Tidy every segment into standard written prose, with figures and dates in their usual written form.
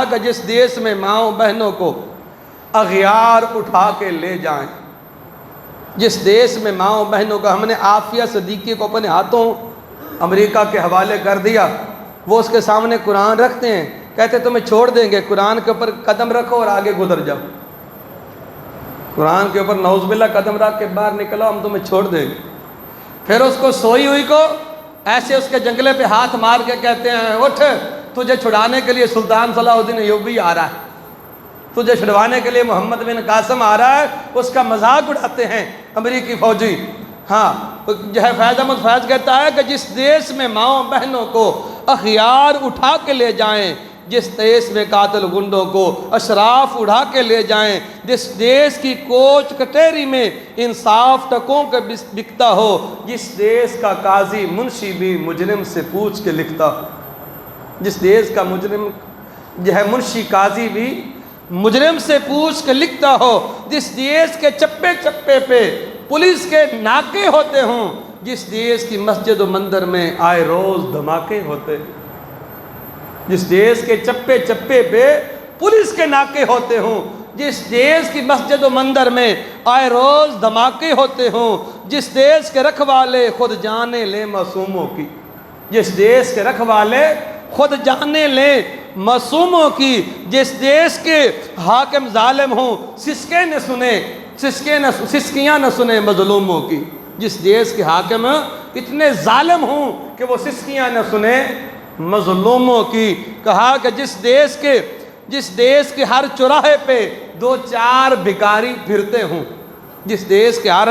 کہ جس دیس میں ماؤں بہنوں کو اغیار اٹھا کے لے جائیں، جس دیس میں ماؤں بہنوں کو، ہم نے عافیہ صدیقی کو اپنے ہاتھوں امریکہ کے حوالے کر دیا، وہ اس کے سامنے قرآن رکھتے ہیں، کہتے تمہیں چھوڑ دیں گے، قرآن کے اوپر قدم رکھو اور آگے گزر جاؤ، قرآن کے اوپر نعوذ باللہ قدم رکھ کے باہر نکلو، ہم تمہیں چھوڑ دیں گے۔ پھر اس کو سوئی ہوئی کو ایسے اس کے جنگلے پہ ہاتھ مار کے کہتے ہیں اٹھ، تجھے چھڑانے کے لیے سلطان صلاح الدین ایوبی آ رہا ہے، تجھے چھڑوانے کے لیے محمد بن قاسم آ رہا ہے، اس کا مذاق اڑاتے ہیں امریکی فوجی۔ ہاں جو ہے فیض احمد فیض کہتا ہے کہ جس دیس میں ماؤں بہنوں کو اخیار اٹھا کے لے جائیں، جس دیس میں قاتل گنڈوں کو اشراف اڑا کے لے جائیں، جس دیس کی کوچ کٹہری میں انصاف ٹکوں کے بکتا ہو، جس دیس کا قاضی منشی بھی مجرم سے پوچھ کے لکھتا ہو، جس دیس کا مجرم جو ہے منشی قاضی بھی مجرم سے پوچھ کے لکھتا ہو، جس دیس کے چپے چپے پہ پولیس کے ناکے ہوتے ہوں، جس دیس کی مسجد و مندر میں آئے روز دھماکے ہوتے ہیں، جس دیس کے چپے چپے پہ پولیس کے ناکے ہوتے ہوں، جس دیس کی مسجد و مندر میں آئے روز دھماکے ہوتے ہوں، جس دیس کے رکھوالے خود جانے لیں معصوموں کی، جس دیس کے رکھوالے خود جانے لیں معصوموں کی، جس دیس کے حاکم ظالم ہوں سسکیاں نہ سنیں مظلوموں کی، جس دیس کے حاکم اتنے ظالم ہوں کہ وہ سسکیاں نہ سنیں مظلوموں کی۔ کہا کہ جس دیس کے ہر چوراہے پہ دو چار بھکاری پھرتے ہوں، جس دیس کے ہر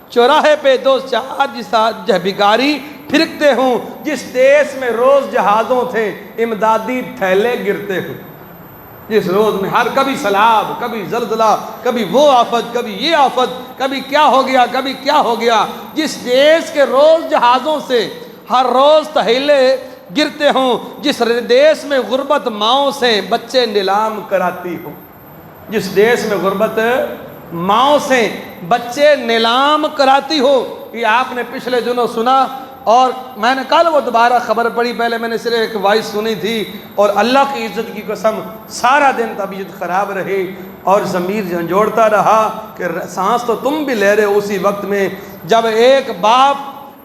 چوراہے پہ دو چار بھکاری پھرتے ہوں، جس دیس میں روز جہازوں تھے امدادی تھیلے گرتے ہوں، جس روز میں ہر کبھی سیلاب، کبھی زلزلہ، کبھی وہ آفت، کبھی یہ آفت، کبھی کیا ہو گیا، کبھی کیا ہو گیا، جس دیس کے روز جہازوں سے ہر روز تھیلے گرتے ہوں، جس دیس میں غربت ماؤں سے بچے نیلام کراتی ہوں، جس دیس میں غربت ماؤں سے بچے نیلام کراتی ہو۔ یہ آپ نے پچھلے دنوں سنا، اور میں نے کل وہ دوبارہ خبر پڑھی، پہلے میں نے صرف ایک وائس سنی تھی، اور اللہ کی عزت کی قسم سارا دن طبیعت خراب رہی اور ضمیر جھنجھوڑتا رہا کہ سانس تو تم بھی لے رہے ہو اسی وقت میں جب ایک باپ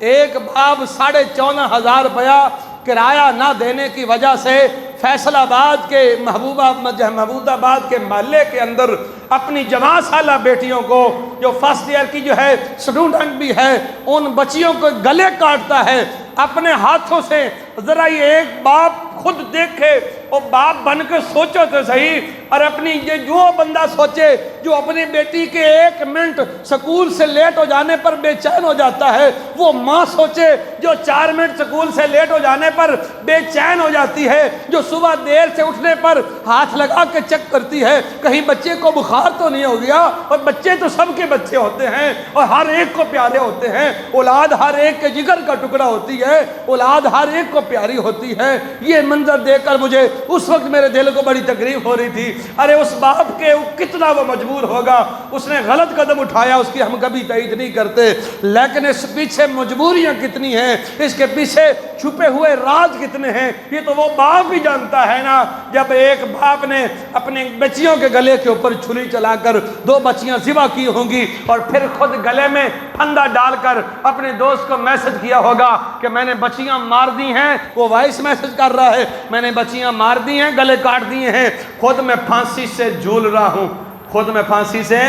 14,500 روپیہ کرایہ نہ دینے کی وجہ سے فیصل آباد کے محمود آباد کے محلے کے اندر اپنی 9 سالہ بیٹیوں کو، جو فرسٹ ایئر کی جو ہے اسٹوڈنٹ بھی ہے، ان بچیوں کو گلے کاٹتا ہے اپنے ہاتھوں سے۔ ذرا یہ ایک باپ خود دیکھے، وہ باپ بن کے سوچو تو صحیح، اور اپنی جو بندہ سوچے جو اپنی بیٹی کے 1 منٹ سکول سے لیٹ ہو جانے پر بے چین ہو جاتا ہے، وہ ماں سوچے جو 4 منٹ سکول سے لیٹ ہو جانے پر بے چین ہو جاتی ہے، جو صبح دیر سے اٹھنے پر ہاتھ لگا کے چیک کرتی ہے کہیں بچے کو بخار تو نہیں ہو گیا، اور بچے تو سب کے بچے ہوتے ہیں اور ہر ایک کو پیارے ہوتے ہیں، اولاد ہر ایک کے جگر کا ٹکڑا ہوتی ہے، اولاد ہر ایک کو پیاری ہوتی ہے۔ یہ منظر دیکھ کر مجھے اس وقت میرے دل کو بڑی تکلیف ہو رہی تھی، ارے اس باپ کے کتنا وہ مجبور ہوگا، اس نے غلط قدم اٹھایا، اس کی ہم کبھی تائید نہیں کرتے، لیکن اس پیچھے مجبوریاں کتنی ہیں، اس کے پیچھے چھپے ہوئے راز کتنے ہیں، یہ تو وہ باپ بھی جانتا ہے نا۔ جب ایک باپ نے اپنے بچیوں کے گلے کے اوپر چھری چلا کر 2 بچیاں ذبح کی ہوں گی، اور پھر خود گلے میں پھندا ڈال کر اپنے دوست کو میسج کیا ہوگا کہ میں نے بچیاں مار دی ہیں، وہ وائس میسج کر رہا ہے، میں نے بچیاں مار دی ہیں، گلے کاٹ دیے ہیں، خود میں پھانسی سے جھول رہا ہوں، خود میں پھانسی سے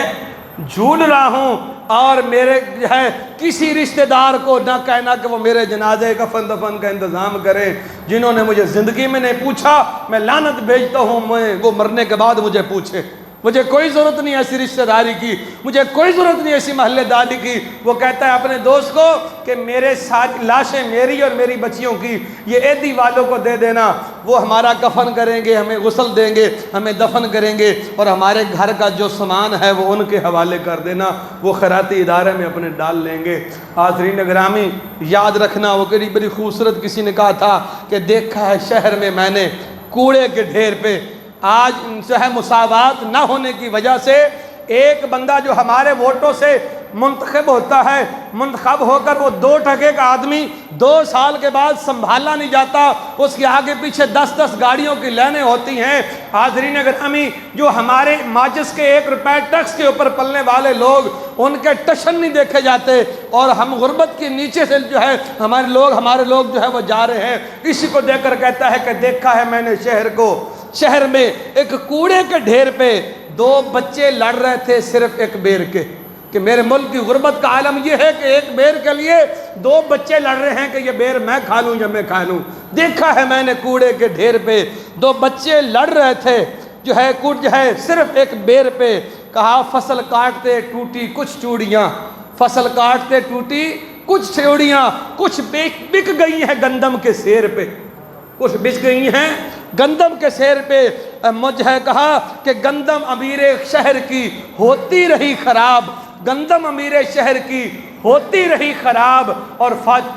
جھول رہا ہوں، اور میرے جو ہے کسی رشتہ دار کو نہ کہنا کہ وہ میرے جنازے کفن دفن کا انتظام کریں، جنہوں نے مجھے زندگی میں نہیں پوچھا، میں لعنت بھیجتا ہوں وہ مرنے کے بعد مجھے پوچھے۔ مجھے کوئی ضرورت نہیں ایسی رشتہ داری کی، مجھے کوئی ضرورت نہیں ایسی محلے داری کی۔ وہ کہتا ہے اپنے دوست کو کہ میرے ساری لاشیں میری اور میری بچیوں کی یہ ایدی والوں کو دے دینا، وہ ہمارا کفن کریں گے، ہمیں غسل دیں گے، ہمیں دفن کریں گے، اور ہمارے گھر کا جو سامان ہے وہ ان کے حوالے کر دینا، وہ خیراتی ادارے میں اپنے ڈال لیں گے۔ حاضرین گرامی، یاد رکھنا، وہ بڑی خوبصورت کسی نے کہا تھا کہ دیکھا ہے شہر میں نے کوڑے کے ڈھیر پہ، آج جو ہے مساوات نہ ہونے کی وجہ سے ایک بندہ جو ہمارے ووٹوں سے منتخب ہوتا ہے، منتخب ہو کر وہ 2 ٹکے کا آدمی 2 سال کے بعد سنبھالا نہیں جاتا، اس کے آگے پیچھے 10 گاڑیوں کی لائنیں ہوتی ہیں۔ حاضرین گرامی، جو ہمارے ماچس کے 1 روپے ٹیکس کے اوپر پلنے والے لوگ، ان کے ٹشن نہیں دیکھے جاتے، اور ہم غربت کے نیچے سے جو ہے ہمارے لوگ جو ہے وہ جا رہے ہیں۔ اسی کو دیکھ کر کہتا ہے کہ دیکھا ہے میں نے شہر میں ایک کوڑے کے ڈھیر پہ 2 بچے لڑ رہے تھے صرف ایک بیر کے، کہ میرے ملک کی غربت کا عالم یہ ہے کہ ایک بیر کے لیے 2 بچے لڑ رہے ہیں کہ یہ بیر میں کھا لوں یا میں کھا لوں۔ دیکھا ہے میں نے کوڑے کے ڈھیر پہ 2 بچے لڑ رہے تھے جو ہے صرف ایک بیر پہ، کہا فصل کاٹتے ٹوٹی کچھ چوڑیاں، فصل کاٹتے ٹوٹی کچھ چوڑیاں، کچھ بک گئی ہیں گندم کے سیر پہ، کچھ بچ گئی ہیں گندم کے سیر پہ۔ مجھے کہا کہ گندم امیر شہر کی ہوتی رہی خراب، گندم امیر شہر کی ہوتی رہی خراب، اور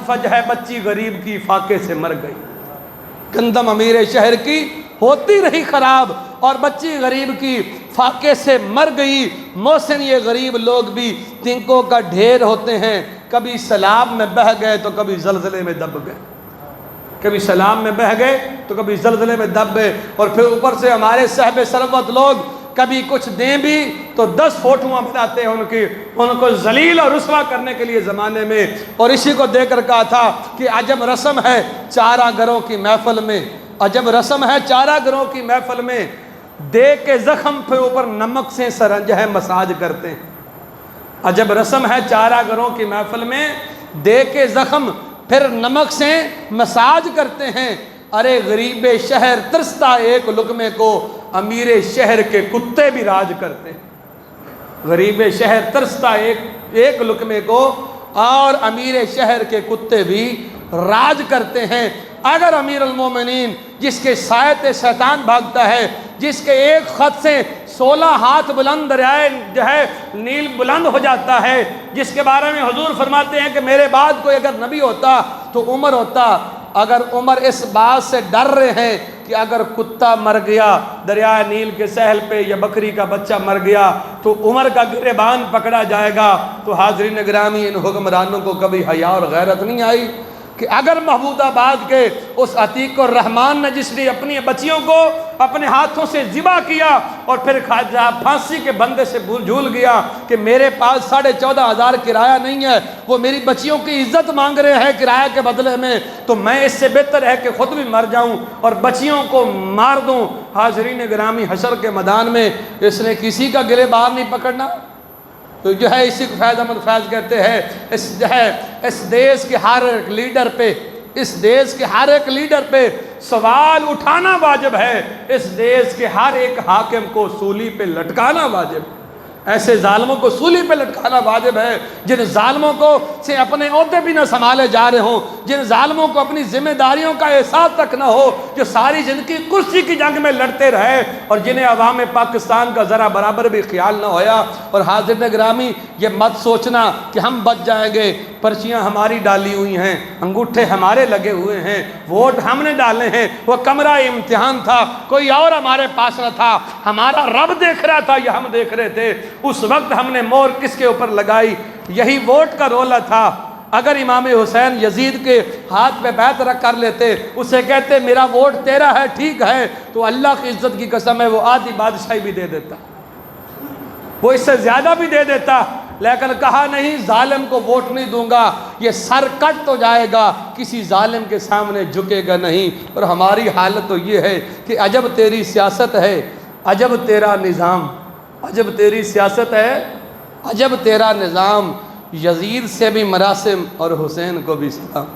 فجہ بچی غریب کی فاقے سے مر گئی۔ گندم امیر شہر کی ہوتی رہی خراب اور بچی غریب کی فاقے سے مر گئی۔ محسن، یہ غریب لوگ بھی تنکوں کا ڈھیر ہوتے ہیں، کبھی سیلاب میں بہہ گئے تو کبھی زلزلے میں دب گئے، کبھی سیلاب میں بہہ گئے تو کبھی زلزلے میں دب گئے، اور پھر اوپر سے ہمارے صاحب ثروت لوگ کبھی کچھ دیں بھی تو 10 فوٹوਆਂ بناتے ہیں ان کو ذلیل اور رسوا کرنے کے لیے زمانے میں۔ اور اسی کو دیکھ کر کہا تھا کہ عجب رسم ہے چارہ گروں کی محفل میں، عجب رسم ہے چارہ گروں کی محفل میں، دے کے زخم پہ اوپر نمک سے سرنج ہے مساج کرتے ہیں۔ عجب رسم ہے چارہ گروں کی محفل میں، دے کے زخم پھر نمک سے مساج کرتے ہیں۔ ارے غریب شہر ترستا ایک لقمے کو، امیر شہر کے کتے بھی راج کرتے ہیں۔ غریب شہر ترستا ایک لقمے کو، اور امیر شہر کے کتے بھی راج کرتے ہیں۔ اگر امیر المومنین جس کے سائے شیطان بھاگتا ہے، جس کے ایک خط سے 16 ہاتھ بلند دریائے جو ہے نیل بلند ہو جاتا ہے، جس کے بارے میں حضور فرماتے ہیں کہ میرے بعد کوئی اگر نبی ہوتا تو عمر ہوتا، اگر عمر اس بات سے ڈر رہے ہیں کہ اگر کتا مر گیا دریائے نیل کے ساحل پہ یا بکری کا بچہ مر گیا تو عمر کا گریبان پکڑا جائے گا، تو حاضرین گرامی ان حکمرانوں کو کبھی حیا اور غیرت نہیں آئی کہ اگر محمود آباد کے اس عتیق الرحمان نے جس نے اپنی بچیوں کو اپنے ہاتھوں سے ذبح کیا اور پھر پھانسی کے بندے سے جھول گیا کہ میرے پاس 14,500 کرایہ نہیں ہے، وہ میری بچیوں کی عزت مانگ رہے ہیں کرایہ کے بدلے میں، تو میں اس سے بہتر ہے کہ خود بھی مر جاؤں اور بچیوں کو مار دوں۔ حاضرین گرامی، حشر کے میدان میں اس نے کسی کا گریبان نہیں پکڑنا۔ تو جو ہے اسی کو فیض احمد فیض کہتے ہیں، اس دیش کے ہر ایک لیڈر پہ، اس دیش کے ہر ایک لیڈر پہ سوال اٹھانا واجب ہے، اس دیش کے ہر ایک حاکم کو سولی پہ لٹکانا واجب ہے، ایسے ظالموں کو سولی پہ لٹکانا واجب ہے جن ظالموں کو سے اپنے عہدے بھی نہ سنبھالے جا رہے ہوں، جن ظالموں کو اپنی ذمہ داریوں کا احساس تک نہ ہو، جو ساری زندگی کرسی کی جنگ میں لڑتے رہے اور جنہیں عوام پاکستان کا ذرا برابر بھی خیال نہ ہویا۔ اور حاضرین گرامی، یہ مت سوچنا کہ ہم بچ جائیں گے، پرچیاں ہماری ڈالی ہوئی ہیں، انگوٹھے ہمارے لگے ہوئے ہیں، ووٹ ہم نے ڈالے ہیں، وہ کمرہ امتحان تھا، کوئی اور ہمارے پاس نہ تھا، ہمارا رب دیکھ رہا تھا یا ہم دیکھ رہے تھے، اس وقت ہم نے مور کس کے اوپر لگائی، یہی ووٹ کا رولا تھا۔ اگر امام حسین یزید کے ہاتھ پہ بیعت رکھ کر لیتے، اسے کہتے میرا ووٹ تیرا ہے ٹھیک ہے، تو اللہ کی عزت کی قسم ہے وہ آدھی بادشاہی بھی دے دیتا، وہ اس سے زیادہ بھی دے دیتا، لیکن کہا نہیں ظالم کو ووٹ نہیں دوں گا، یہ سر کٹ تو جائے گا، کسی ظالم کے سامنے جھکے گا نہیں۔ اور ہماری حالت تو یہ ہے کہ عجب تیری سیاست ہے، عجب تیرا نظام، عجب تیری سیاست ہے، عجب تیرا نظام، یزید سے بھی مراسم اور حسین کو بھی سلام۔